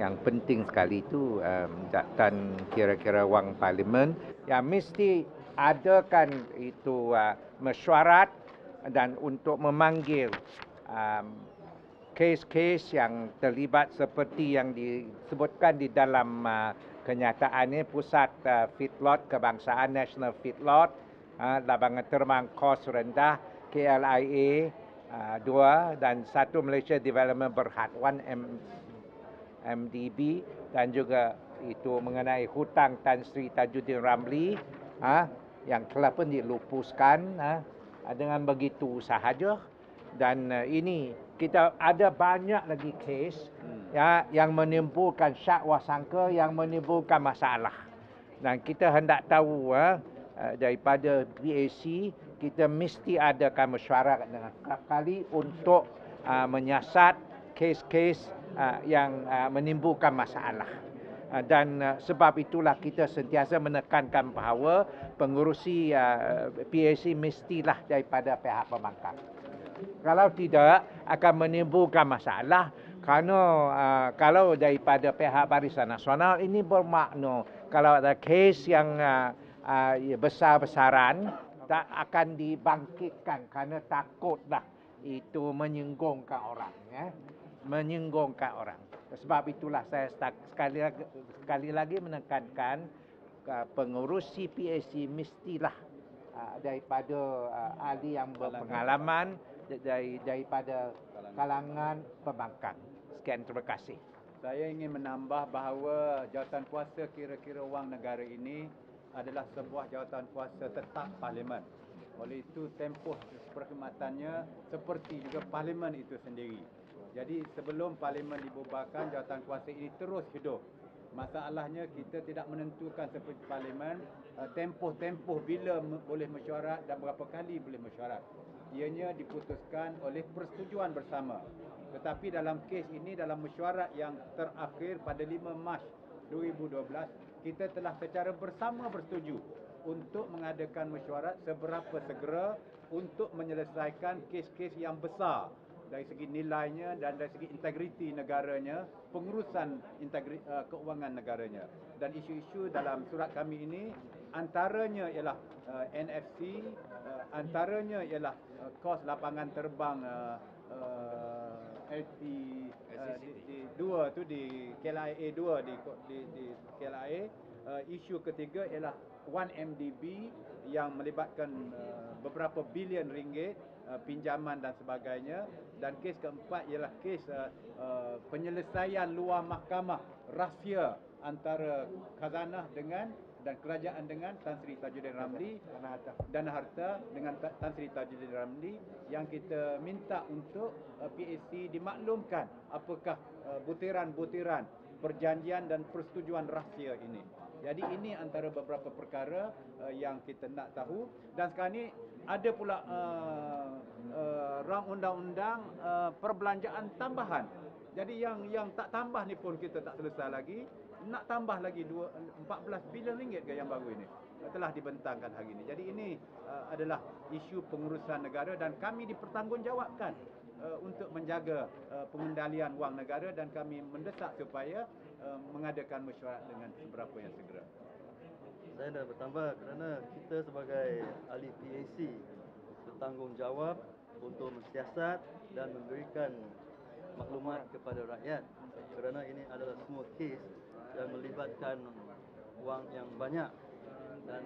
yang penting sekali itu dan kira-kira wang parlimen yang mesti adakan itu mesyuarat dan untuk memanggil kes-kes yang terlibat seperti yang disebutkan di dalam kenyataan ini, Pusat Feedlot Kebangsaan National Feedlot, lapangan terbang kos rendah KLIA 2 dan satu Malaysia Development Berhad 1 MDB dan juga itu mengenai hutang Tan Sri Tajuddin Ramli yang telah pun dilupuskan dengan begitu sahaja. Dan ini kita ada banyak lagi kes yang menimbulkan syak wasangka, yang menimbulkan masalah. Dan kita hendak tahu daripada PAC, kita mesti adakan mesyuarat dengan kerap kali untuk menyiasat kes-kes yang menimbulkan masalah. Dan sebab itulah kita sentiasa menekankan bahawa pengurusi PAC mestilah daripada pihak pembangkang. Kalau tidak akan menimbulkan masalah kerana kalau daripada pihak Barisan Nasional ini bermakna kalau ada kes yang besar-besaran tak akan dibangkitkan kerana takutlah itu menyinggungkan orang. Menyinggungkan orang. Sebab itulah saya sekali lagi menekankan pengurusi PAC mestilah daripada ahli yang berpengalaman daripada kalangan pembangkang. Sekian, terima kasih. Saya ingin menambah bahawa jawatan kuasa kira-kira wang negara ini adalah sebuah jawatan kuasa tetap parlimen. Oleh itu tempoh perkhidmatannya seperti juga parlimen itu sendiri. Jadi sebelum parlimen dibubarkan, jawatan kuasa ini terus hidup. Masalahnya kita tidak menentukan seperti parlimen tempoh-tempoh bila boleh mesyuarat dan berapa kali boleh mesyuarat. Ianya diputuskan oleh persetujuan bersama. Tetapi dalam kes ini, dalam mesyuarat yang terakhir pada 5 Mac 2012, kita telah secara bersama bersetuju untuk mengadakan mesyuarat seberapa segera untuk menyelesaikan kes-kes yang besar dari segi nilainya dan dari segi integriti negaranya, pengurusan keuangan negaranya. Dan isu-isu dalam surat kami ini antaranya ialah NFC, antaranya ialah kos lapangan terbang LT2 tu di KLIA 2 di KLIA. Isu ketiga ialah 1MDB yang melibatkan beberapa bilion ringgit pinjaman dan sebagainya, dan kes keempat ialah kes penyelesaian luar mahkamah rahsia antara khazanah dan kerajaan dengan Tan Sri Tajuddin Ramli, dana harta dengan Tan Sri Tajuddin Ramli, yang kita minta untuk PAC dimaklumkan apakah butiran-butiran perjanjian dan persetujuan rahsia ini. Jadi ini antara beberapa perkara yang kita nak tahu. Dan sekarang ni ada pula rang undang-undang perbelanjaan tambahan. Jadi yang tak tambah ni pun kita tak selesai lagi. Nak tambah lagi 14 bilion ringgit ke yang baru ini telah dibentangkan hari ini. Jadi ini adalah isu pengurusan negara dan kami dipertanggungjawabkan untuk menjaga pengendalian wang negara, dan kami mendesak supaya mengadakan mesyuarat dengan seberapa yang segera. Saya nak bertambah kerana kita sebagai ahli PAC bertanggungjawab untuk mensiasat dan memberikan maklumat kepada rakyat, kerana ini adalah semua kes yang melibatkan wang yang banyak, dan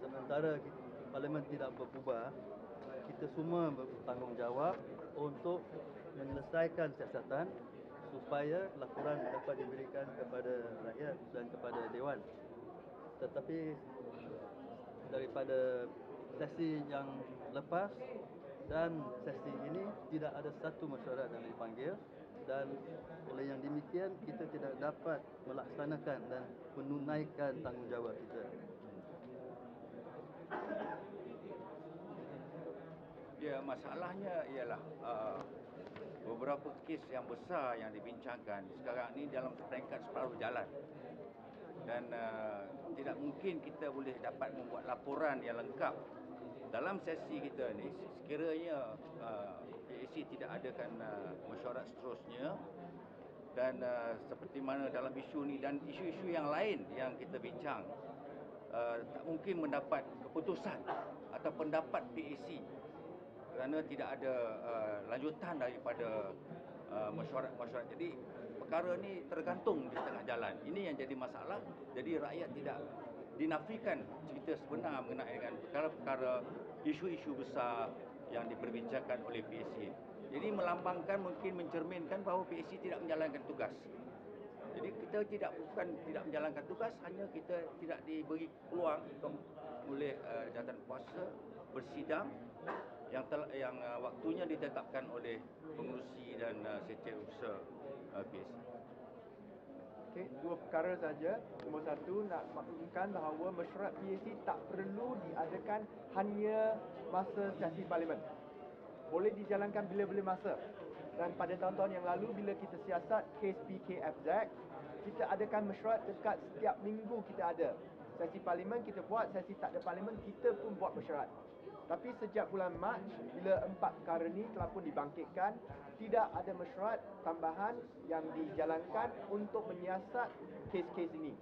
sementara parlimen tidak berubah, kita semua bertanggungjawab untuk menyelesaikan siasatan supaya laporan dapat diberikan kepada rakyat dan kepada Dewan. Tetapi daripada sesi yang lepas dan sesi ini tidak ada satu mesyuarat yang dipanggil, dan oleh yang demikian kita tidak dapat melaksanakan dan menunaikan tanggungjawab kita. Ya, masalahnya ialah beberapa kes yang besar yang dibincangkan sekarang ini dalam peringkat separuh jalan, dan tidak mungkin kita boleh dapat membuat laporan yang lengkap dalam sesi kita ni. Sekiranya PAC tidak adakan mesyuarat seterusnya dan seperti mana dalam isu ni dan isu-isu yang lain yang kita bincang, tak mungkin mendapat keputusan atau pendapat PAC kerana tidak ada lanjutan daripada mesyuarat-mesyuarat. Jadi perkara ni tergantung di tengah jalan. Ini yang jadi masalah. Jadi rakyat tidak dinafikan cerita sebenar mengenai dengan perkara-perkara isu-isu besar yang diperbincangkan oleh PAC. Jadi melambangkan, mungkin mencerminkan bahawa PAC tidak menjalankan tugas. Jadi kita bukan tidak menjalankan tugas, hanya kita tidak diberi peluang oleh jawatan kuasa bersidang yang waktunya ditetapkan oleh pengurusi dan setiausaha PAC. Okey, dua perkara saja. Nombor satu, nak maklumkan bahawa mesyuarat PAC tak perlu diadakan hanya masa sesi parlimen. Boleh dijalankan bila-bila masa. Dan pada tahun-tahun yang lalu bila kita siasat kes PKFZ, kita adakan mesyuarat dekat setiap minggu kita ada. Sesi parlimen kita buat, sesi tak ada parlimen kita pun buat mesyuarat. Tapi sejak bulan Mac, bila 4 perkara ni telah pun dibangkitkan, tidak ada mesyuarat tambahan yang dijalankan untuk menyiasat kes-kes ini.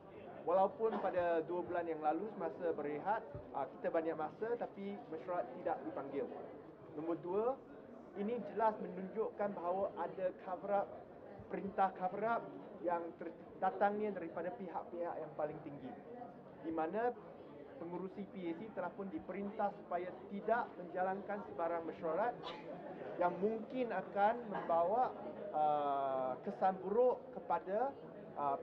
Walaupun pada 2 bulan yang lalu semasa berehat, kita banyak masa tapi mesyuarat tidak dipanggil. Nombor 2, ini jelas menunjukkan bahawa ada cover-up, perintah cover-up yang datangnya daripada pihak-pihak yang paling tinggi. Di mana pengurusi PAC telah pun diperintah supaya tidak menjalankan sebarang mesyuarat yang mungkin akan membawa kesan buruk kepada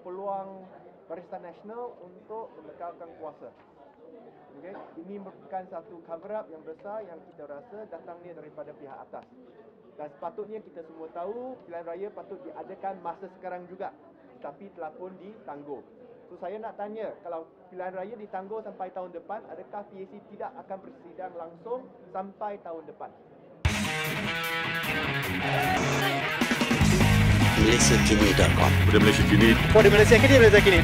peluang Barisan Nasional untuk mengekalkan kuasa. Okay. Ini merupakan satu cover-up yang besar yang kita rasa datangnya daripada pihak atas. Dan sepatutnya kita semua tahu pilihan raya patut diadakan masa sekarang juga, tapi telah pun ditangguh. So saya nak tanya, kalau pilihan raya ditangguh sampai tahun depan, adakah PAC tidak akan bersidang langsung sampai tahun depan? MalaysiaKini.com. Pada Malaysia Kini. Pada Malaysia Kini.